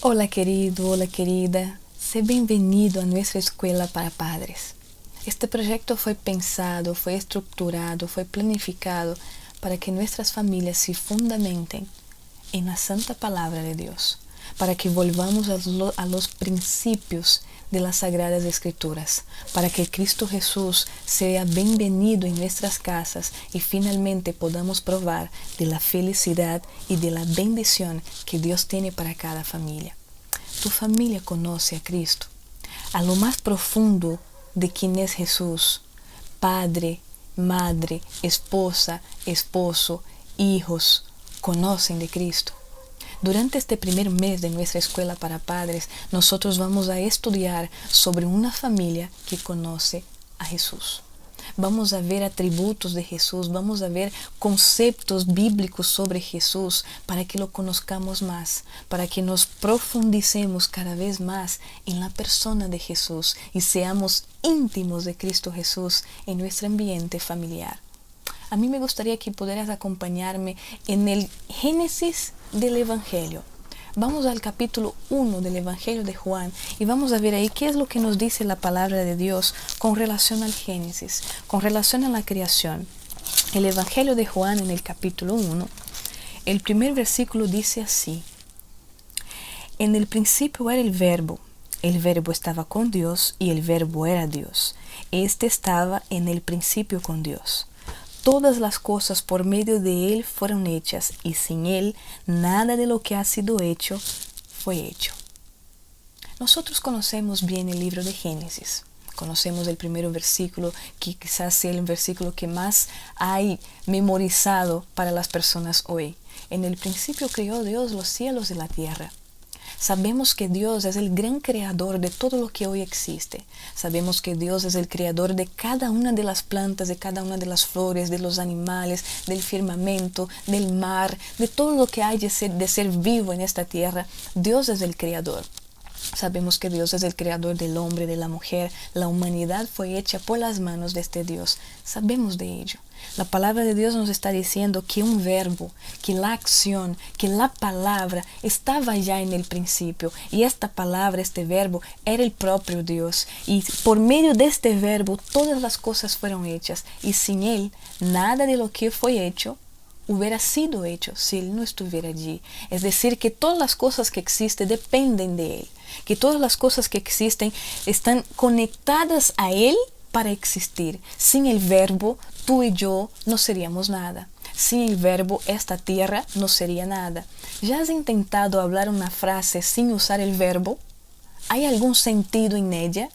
Hola querido, hola querida, sé bienvenido a nuestra escuela para padres. Este proyecto fue pensado, fue estructurado, fue planificado para que nuestras familias se fundamenten en la santa palabra de Dios, para que volvamos a los principios de las Sagradas Escrituras, para que Cristo Jesús sea bienvenido en nuestras casas y finalmente podamos probar de la felicidad y de la bendición que Dios tiene para cada familia. Tu familia conoce a Cristo, a lo más profundo de quien es Jesús, padre, madre, esposa, esposo, hijos, conocen de Cristo. Durante este primer mes de nuestra escuela para padres, nosotros vamos a estudiar sobre una familia que conoce a Jesús. Vamos a ver atributos de Jesús, vamos a ver conceptos bíblicos sobre Jesús para que lo conozcamos más, para que nos profundicemos cada vez más en la persona de Jesús y seamos íntimos de Cristo Jesús en nuestro ambiente familiar. A mí me gustaría que pudieras acompañarme en el Génesis del Evangelio. Vamos al capítulo 1 del Evangelio de Juan y vamos a ver ahí qué es lo que nos dice la palabra de Dios con relación al Génesis, con relación a la creación. El Evangelio de Juan en el capítulo 1, el primer versículo dice así: En el principio era el verbo estaba con Dios y el verbo era Dios. Este estaba en el principio con Dios. Todas las cosas por medio de Él fueron hechas, y sin Él nada de lo que ha sido hecho fue hecho. Nosotros conocemos bien el libro de Génesis. Conocemos el primer versículo, que quizás sea el versículo que más hay memorizado para las personas hoy. En el principio creó Dios los cielos y la tierra. Sabemos que Dios es el gran creador de todo lo que hoy existe. Sabemos que Dios es el creador de cada una de las plantas, de cada una de las flores, de los animales, del firmamento, del mar, de todo lo que hay de ser vivo en esta tierra. Dios es el creador. Sabemos que Dios es el creador del hombre, de la mujer. La humanidad fue hecha por las manos de este Dios. Sabemos de ello. La palabra de Dios nos está diciendo que un verbo, que la acción, que la palabra estaba ya en el principio. Y esta palabra, este verbo, era el propio Dios. Y por medio de este verbo todas las cosas fueron hechas. Y sin Él, nada de lo que fue hecho hubiera sido hecho si Él no estuviera allí. Es decir, que todas las cosas que existen dependen de Él. Que todas las cosas que existen están conectadas a Él para existir. Sin el verbo, tú y yo no seríamos nada. Sin el verbo, esta tierra no sería nada. ¿Ya has intentado hablar una frase sin usar el verbo? ¿Hay algún sentido en ella?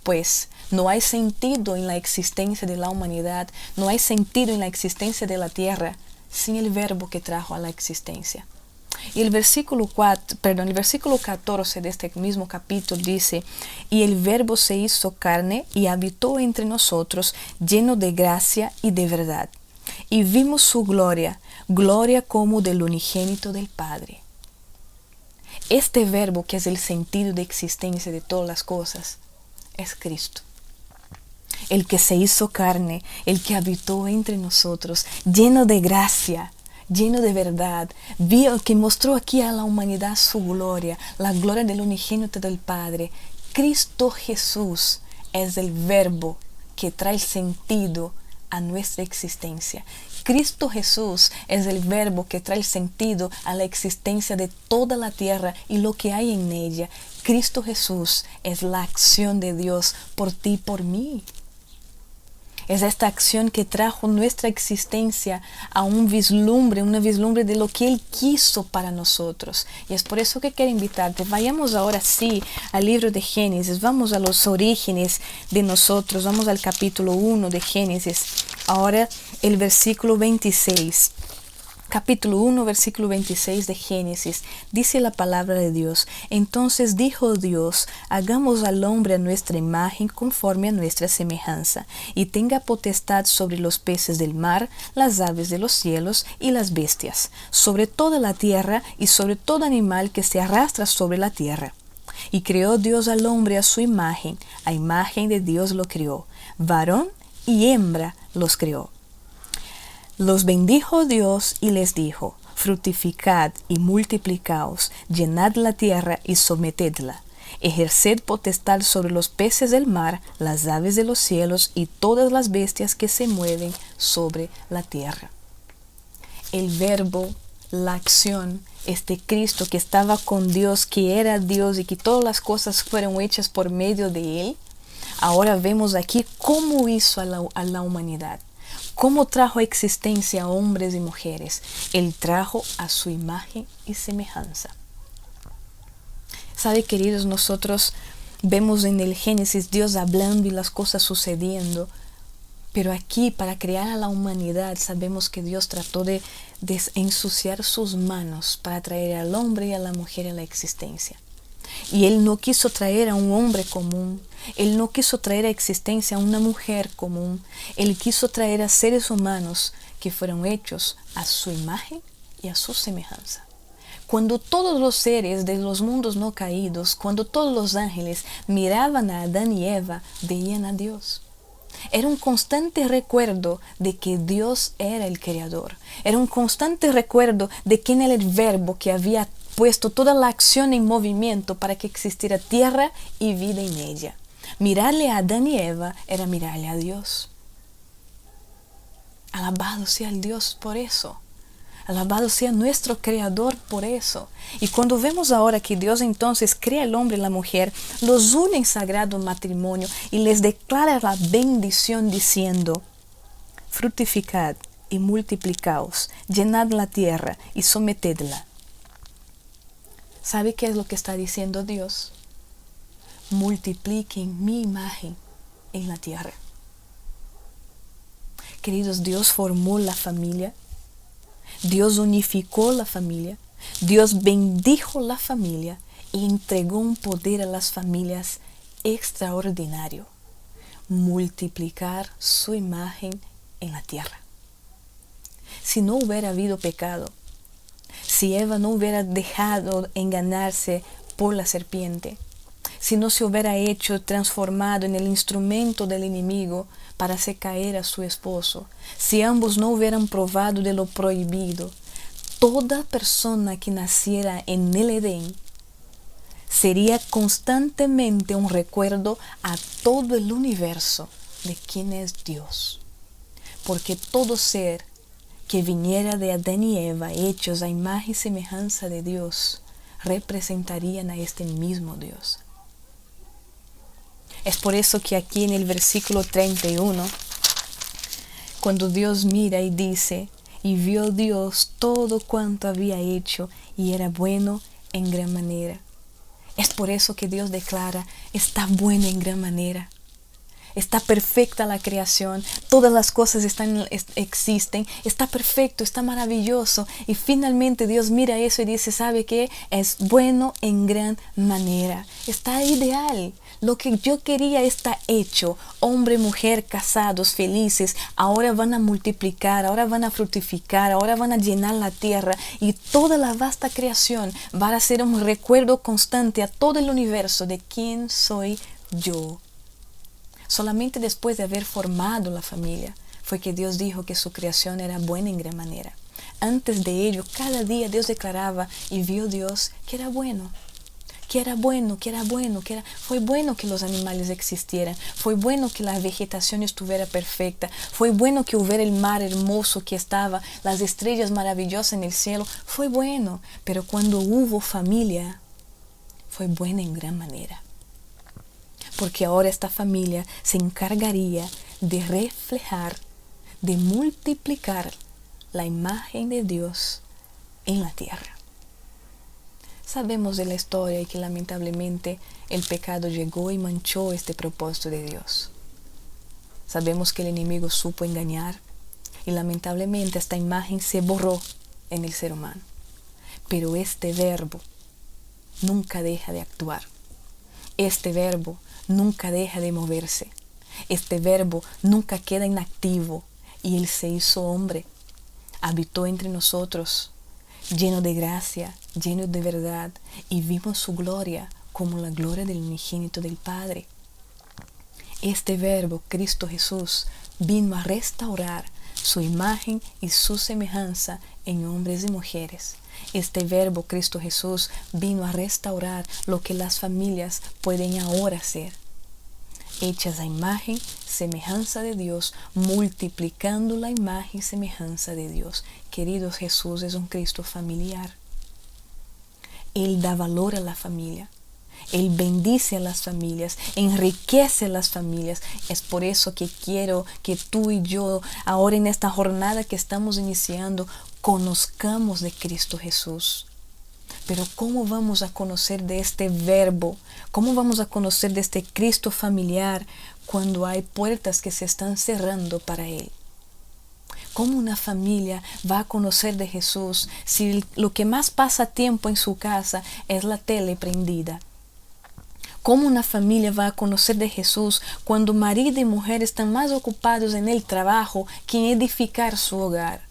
Pues no hay sentido en la existencia de la humanidad, no hay sentido en la existencia de la tierra sin el verbo que trajo a la existencia. Y el versículo 14 de este mismo capítulo dice: Y el verbo se hizo carne y habitó entre nosotros, lleno de gracia y de verdad. Y vimos su gloria, gloria como del unigénito del Padre. Este verbo, que es el sentido de existencia de todas las cosas, es Cristo. El que se hizo carne, el que habitó entre nosotros, lleno de gracia, lleno de verdad, que mostró aquí a la humanidad su gloria, la gloria del unigénito del Padre. Cristo Jesús es el verbo que trae sentido a nuestra existencia. Cristo Jesús es el verbo que trae sentido a la existencia de toda la tierra y lo que hay en ella. Cristo Jesús es la acción de Dios por ti y por mí. Es esta acción que trajo nuestra existencia a una vislumbre de lo que Él quiso para nosotros. Y es por eso que quiero invitarte. Vayamos ahora sí al libro de Génesis. Vamos a los orígenes de nosotros. Vamos al capítulo 1 de Génesis. Ahora el versículo 26. Capítulo 1, versículo 26 de Génesis, dice la palabra de Dios: Entonces dijo Dios: hagamos al hombre a nuestra imagen, conforme a nuestra semejanza, y tenga potestad sobre los peces del mar, las aves de los cielos y las bestias, sobre toda la tierra y sobre todo animal que se arrastra sobre la tierra. Y creó Dios al hombre a su imagen, a imagen de Dios lo creó, varón y hembra los creó. Los bendijo Dios y les dijo: Fructificad y multiplicaos, llenad la tierra y sometedla. Ejerced potestad sobre los peces del mar, las aves de los cielos y todas las bestias que se mueven sobre la tierra. El verbo, la acción, este Cristo que estaba con Dios, que era Dios y que todas las cosas fueron hechas por medio de Él, ahora vemos aquí cómo hizo a la humanidad, cómo trajo a existencia a hombres y mujeres. Él trajo a su imagen y semejanza. ¿Sabe, queridos? Nosotros vemos en el Génesis Dios hablando y las cosas sucediendo, pero aquí para crear a la humanidad sabemos que Dios trató de ensuciar sus manos para traer al hombre y a la mujer a la existencia. Y Él no quiso traer a un hombre común, Él no quiso traer a existencia a una mujer común, Él quiso traer a seres humanos que fueron hechos a su imagen y a su semejanza. Cuando todos los seres de los mundos no caídos, cuando todos los ángeles miraban a Adán y Eva, veían a Dios. Era un constante recuerdo de que Dios era el creador. Era un constante recuerdo de quién era el verbo que había puesto toda la acción en movimiento para que existiera tierra y vida en ella. Mirarle a Adán y Eva era mirarle a Dios. Alabado sea el Dios por eso. Alabado sea nuestro Creador por eso. Y cuando vemos ahora que Dios entonces crea al hombre y la mujer, los une en sagrado matrimonio y les declara la bendición diciendo: fructificad y multiplicaos, llenad la tierra y sometedla. ¿Sabe qué es lo que está diciendo Dios? Multipliquen mi imagen en la tierra. Queridos, Dios formó la familia. Dios unificó la familia, Dios bendijo la familia y entregó un poder a las familias extraordinario: multiplicar su imagen en la tierra. Si no hubiera habido pecado, si Eva no hubiera dejado engañarse por la serpiente, si no se hubiera hecho transformado en el instrumento del enemigo para hacer caer a su esposo, si ambos no hubieran probado de lo prohibido, toda persona que naciera en el Edén sería constantemente un recuerdo a todo el universo de quién es Dios. Porque todo ser que viniera de Adán y Eva, hechos a imagen y semejanza de Dios, representarían a este mismo Dios. Es por eso que aquí en el versículo 31, cuando Dios mira y dice: y vio Dios todo cuanto había hecho, y era bueno en gran manera. Es por eso que Dios declara: está bueno en gran manera. Está perfecta la creación, todas las cosas existen, está perfecto, está maravilloso. Y finalmente Dios mira eso y dice: ¿sabe qué? Es bueno en gran manera. Está ideal. Lo que yo quería está hecho. Hombre, mujer, casados, felices. Ahora van a multiplicar, ahora van a fructificar, ahora van a llenar la tierra. Y toda la vasta creación va a ser un recuerdo constante a todo el universo de quién soy yo. Solamente después de haber formado la familia fue que Dios dijo que su creación era buena en gran manera. Antes de ello, cada día Dios declaraba: y vio Dios que era bueno. Que era bueno, que era bueno, fue bueno que los animales existieran, fue bueno que la vegetación estuviera perfecta, fue bueno que hubiera el mar hermoso que estaba, las estrellas maravillosas en el cielo, fue bueno. Pero cuando hubo familia, fue buena en gran manera. Porque ahora esta familia se encargaría de reflejar, de multiplicar la imagen de Dios en la tierra. Sabemos de la historia y que lamentablemente el pecado llegó y manchó este propósito de Dios. Sabemos que el enemigo supo engañar y lamentablemente esta imagen se borró en el ser humano. Pero este verbo nunca deja de actuar. Este verbo nunca deja de moverse. Este verbo nunca queda inactivo. Y Él se hizo hombre, habitó entre nosotros, lleno de gracia, lleno de verdad, y vimos su gloria como la gloria del unigénito del Padre. Este verbo, Cristo Jesús, vino a restaurar su imagen y su semejanza en hombres y mujeres. Este verbo Cristo Jesús vino a restaurar lo que las familias pueden ahora ser, hechas a imagen, semejanza de Dios, multiplicando la imagen y semejanza de Dios. Queridos, Jesús es un Cristo familiar. Él da valor a la familia. Él bendice a las familias, enriquece a las familias. Es por eso que quiero que tú y yo, ahora en esta jornada que estamos iniciando, conozcamos de Cristo Jesús. Pero ¿cómo vamos a conocer de este verbo? ¿Cómo vamos a conocer de este Cristo familiar cuando hay puertas que se están cerrando para Él? ¿Cómo una familia va a conocer de Jesús si lo que más pasa tiempo en su casa es la tele prendida? ¿Cómo una familia va a conocer de Jesús cuando marido y mujer están más ocupados en el trabajo que en edificar su hogar?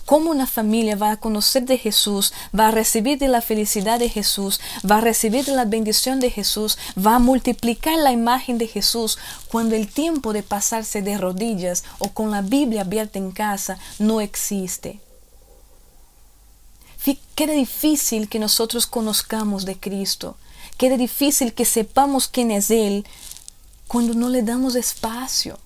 ¿Cómo una familia va a conocer de Jesús, va a recibir de la felicidad de Jesús, va a recibir de la bendición de Jesús, va a multiplicar la imagen de Jesús cuando el tiempo de pasarse de rodillas o con la Biblia abierta en casa no existe? Queda difícil que nosotros conozcamos de Cristo. Queda difícil que sepamos quién es Él cuando no le damos espacio,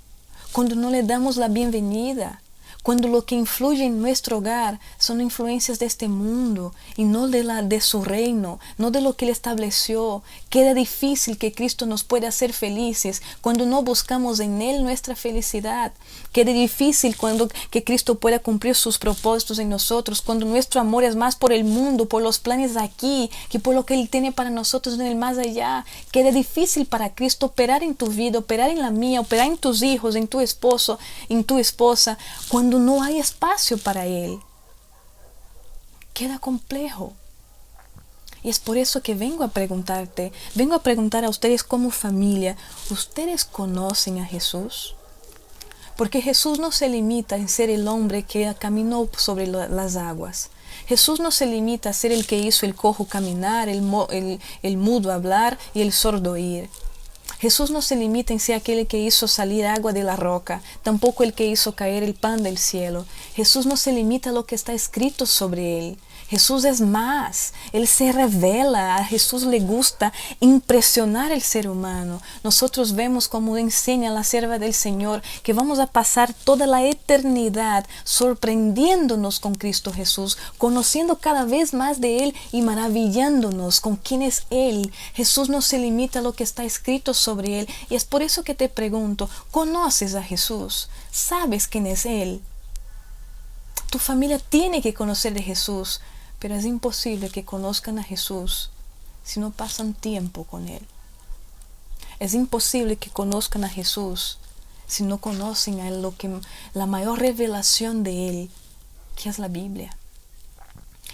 cuando no le damos la bienvenida, cuando lo que influye en nuestro hogar son influencias de este mundo y no de su reino, no de lo que Él estableció. Queda difícil que Cristo nos pueda hacer felices cuando no buscamos en Él nuestra felicidad. Queda difícil que Cristo pueda cumplir sus propósitos en nosotros, cuando nuestro amor es más por el mundo, por los planes aquí, que por lo que Él tiene para nosotros en el más allá. Queda difícil para Cristo operar en tu vida, operar en la mía, operar en tus hijos, en tu esposo, en tu esposa, cuando no hay espacio para Él. Queda complejo. Y es por eso que vengo a preguntar a ustedes como familia, ¿ustedes conocen a Jesús? Porque Jesús no se limita en ser el hombre que caminó sobre las aguas. Jesús no se limita a ser el que hizo el cojo caminar, el mudo hablar y el sordo oír. Jesús no se limita en ser aquel que hizo salir agua de la roca, tampoco el que hizo caer el pan del cielo. Jesús no se limita a lo que está escrito sobre Él. Jesús es más, Él se revela, a Jesús le gusta impresionar al ser humano. Nosotros vemos como enseña la sierva del Señor que vamos a pasar toda la eternidad sorprendiéndonos con Cristo Jesús, conociendo cada vez más de Él y maravillándonos con quién es Él. Jesús no se limita a lo que está escrito sobre Él y es por eso que te pregunto, ¿conoces a Jesús? ¿Sabes quién es Él? Tu familia tiene que conocer de Jesús, pero es imposible que conozcan a Jesús si no pasan tiempo con Él. Es imposible que conozcan a Jesús si no conocen a Él, la mayor revelación de Él, que es la Biblia.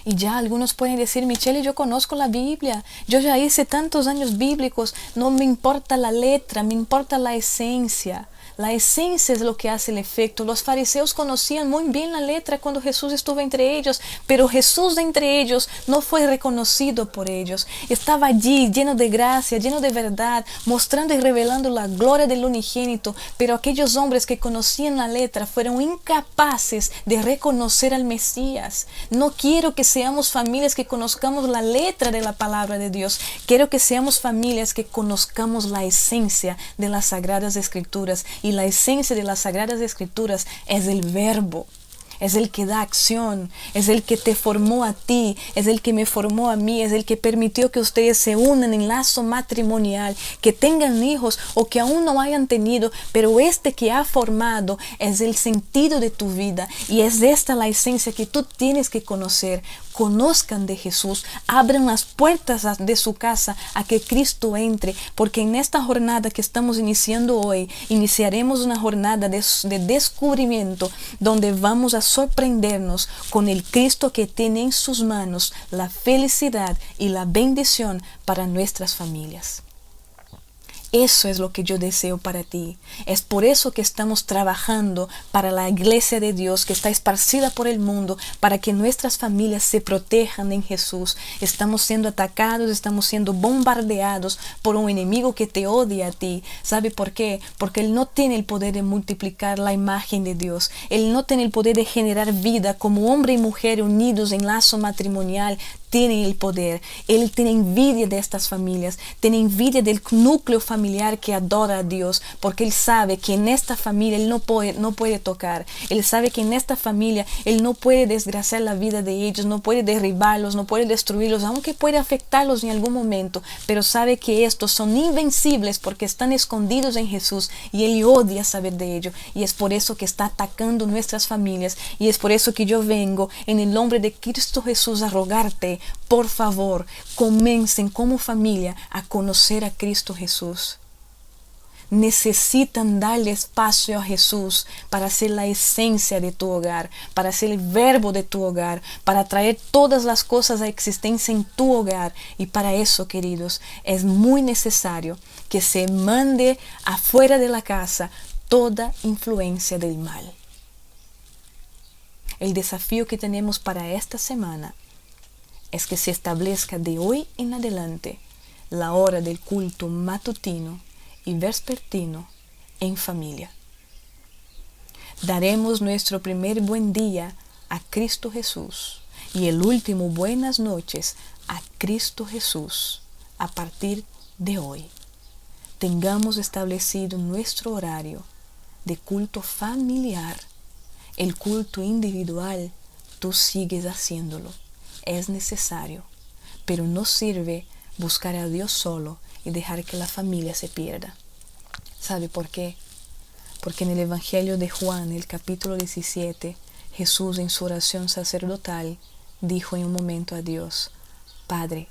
Y ya algunos pueden decir, Michelle, yo conozco la Biblia, yo ya hice tantos años bíblicos, no me importa la letra, me importa la esencia. La esencia es lo que hace el efecto. Los fariseos conocían muy bien la letra cuando Jesús estuvo entre ellos, pero Jesús de entre ellos no fue reconocido por ellos. Estaba allí lleno de gracia, lleno de verdad, mostrando y revelando la gloria del unigénito, pero aquellos hombres que conocían la letra fueron incapaces de reconocer al Mesías. No quiero que seamos familias que conozcamos la letra de la palabra de Dios. Quiero que seamos familias que conozcamos la esencia de las Sagradas Escrituras. Y la esencia de las Sagradas Escrituras es el verbo, es el que da acción, es el que te formó a ti, es el que me formó a mí, es el que permitió que ustedes se unan en lazo matrimonial, que tengan hijos o que aún no hayan tenido, pero este que ha formado es el sentido de tu vida y es esta la esencia que tú tienes que conocer. Conozcan de Jesús, abran las puertas de su casa a que Cristo entre, porque en esta jornada que estamos iniciando hoy, iniciaremos una jornada de descubrimiento donde vamos a sorprendernos con el Cristo que tiene en sus manos la felicidad y la bendición para nuestras familias. Eso es lo que yo deseo para ti. Es por eso que estamos trabajando para la iglesia de Dios que está esparcida por el mundo, para que nuestras familias se protejan en Jesús. Estamos siendo atacados, estamos siendo bombardeados por un enemigo que te odia a ti. ¿Sabe por qué? Porque él no tiene el poder de multiplicar la imagen de Dios. Él no tiene el poder de generar vida como hombre y mujer unidos en lazo matrimonial. Tienen el poder. Él tiene envidia de estas familias, tiene envidia del núcleo familiar que adora a Dios, porque él sabe que en esta familia él no puede tocar. Él sabe que en esta familia él no puede desgraciar la vida de ellos, no puede derribarlos, no puede destruirlos, aunque puede afectarlos en algún momento, pero sabe que estos son invencibles porque están escondidos en Jesús y él odia saber de ello, y es por eso que está atacando nuestras familias, y es por eso que yo vengo en el nombre de Cristo Jesús a rogarte. Por favor, comiencen como familia a conocer a Cristo Jesús. Necesitan darle espacio a Jesús para ser la esencia de tu hogar, para ser el verbo de tu hogar, para traer todas las cosas a existencia en tu hogar. Y para eso, queridos, es muy necesario que se mande afuera de la casa toda influencia del mal. El desafío que tenemos para esta semana es que se establezca de hoy en adelante la hora del culto matutino y vespertino en familia. Daremos nuestro primer buen día a Cristo Jesús y el último buenas noches a Cristo Jesús a partir de hoy. Tengamos establecido nuestro horario de culto familiar. El culto individual, tú sigues haciéndolo. Es necesario, pero no sirve buscar a Dios solo y dejar que la familia se pierda. ¿Sabe por qué? Porque en el Evangelio de Juan, el capítulo 17, Jesús en su oración sacerdotal dijo en un momento a Dios: Padre,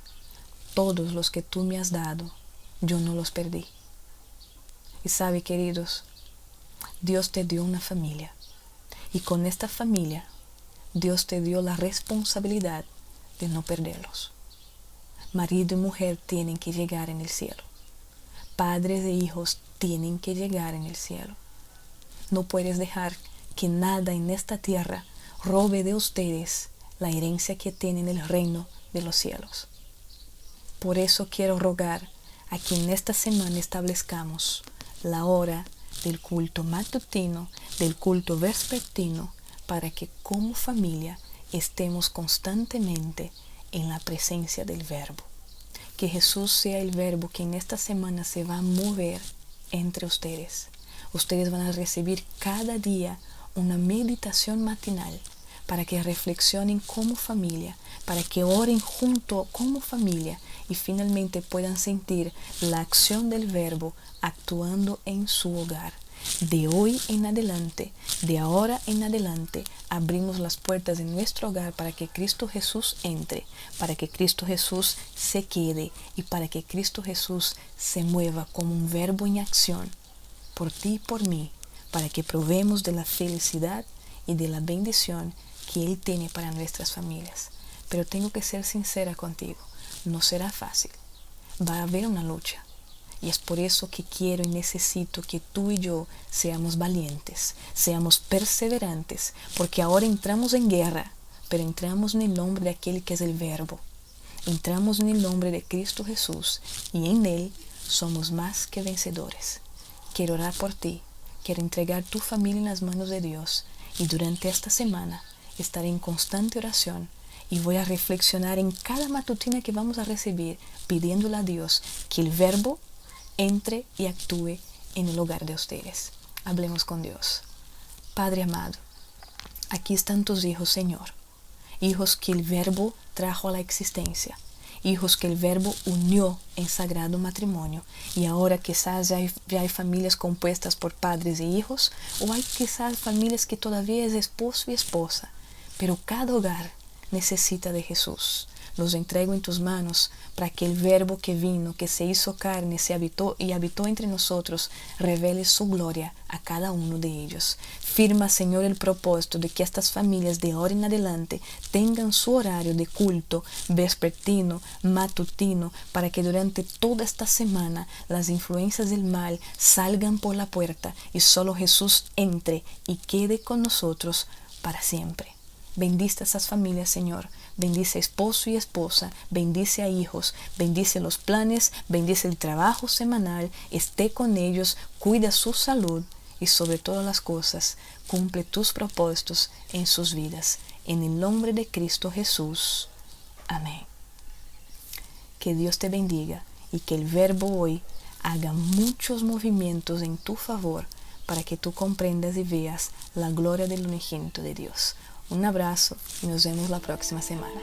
todos los que tú me has dado, yo no los perdí. Y sabe, queridos, Dios te dio una familia, y con esta familia Dios te dio la responsabilidad de no perderlos. Marido y mujer tienen que llegar en el cielo. Padres e hijos tienen que llegar en el cielo. No puedes dejar que nada en esta tierra robe de ustedes la herencia que tienen en el reino de los cielos. Por eso quiero rogar a que en esta semana establezcamos la hora del culto matutino, del culto vespertino, para que como familia estemos constantemente en la presencia del Verbo. Que Jesús sea el Verbo que en esta semana se va a mover entre ustedes. Ustedes van a recibir cada día una meditación matinal para que reflexionen como familia, para que oren junto como familia y finalmente puedan sentir la acción del Verbo actuando en su hogar. De hoy en adelante, de ahora en adelante, abrimos las puertas de nuestro hogar para que Cristo Jesús entre, para que Cristo Jesús se quede y para que Cristo Jesús se mueva como un verbo en acción por ti y por mí, para que probemos de la felicidad y de la bendición que Él tiene para nuestras familias. Pero tengo que ser sincera contigo, no será fácil, va a haber una lucha. Y es por eso que quiero y necesito que tú y yo seamos valientes, seamos perseverantes, porque ahora entramos en guerra, pero entramos en el nombre de aquel que es el Verbo. Entramos en el nombre de Cristo Jesús y en Él somos más que vencedores. Quiero orar por ti, quiero entregar tu familia en las manos de Dios y durante esta semana estaré en constante oración y voy a reflexionar en cada matutina que vamos a recibir, pidiéndole a Dios que el Verbo entre y actúe en el hogar de ustedes. Hablemos con Dios. Padre amado, aquí están tus hijos, Señor. Hijos que el Verbo trajo a la existencia. Hijos que el Verbo unió en sagrado matrimonio. Y ahora quizás ya hay familias compuestas por padres e hijos, o hay quizás familias que todavía es esposo y esposa. Pero cada hogar necesita de Jesús. los entrego en tus manos para que el Verbo que vino, que se hizo carne, se habitó y habitó entre nosotros, revele su gloria a cada uno de ellos. Firma, Señor, el propósito de que estas familias de ahora en adelante tengan su horario de culto vespertino, matutino, para que durante toda esta semana las influencias del mal salgan por la puerta y solo Jesús entre y quede con nosotros para siempre. Bendice a esas familias, Señor. Bendice a esposo y esposa, bendice a hijos, bendice los planes, bendice el trabajo semanal, esté con ellos, cuida su salud y sobre todas las cosas, cumple tus propósitos en sus vidas. En el nombre de Cristo Jesús. Amén. Que Dios te bendiga y que el Verbo hoy haga muchos movimientos en tu favor para que tú comprendas y veas la gloria del unigénito de Dios. Un abrazo y nos vemos la próxima semana.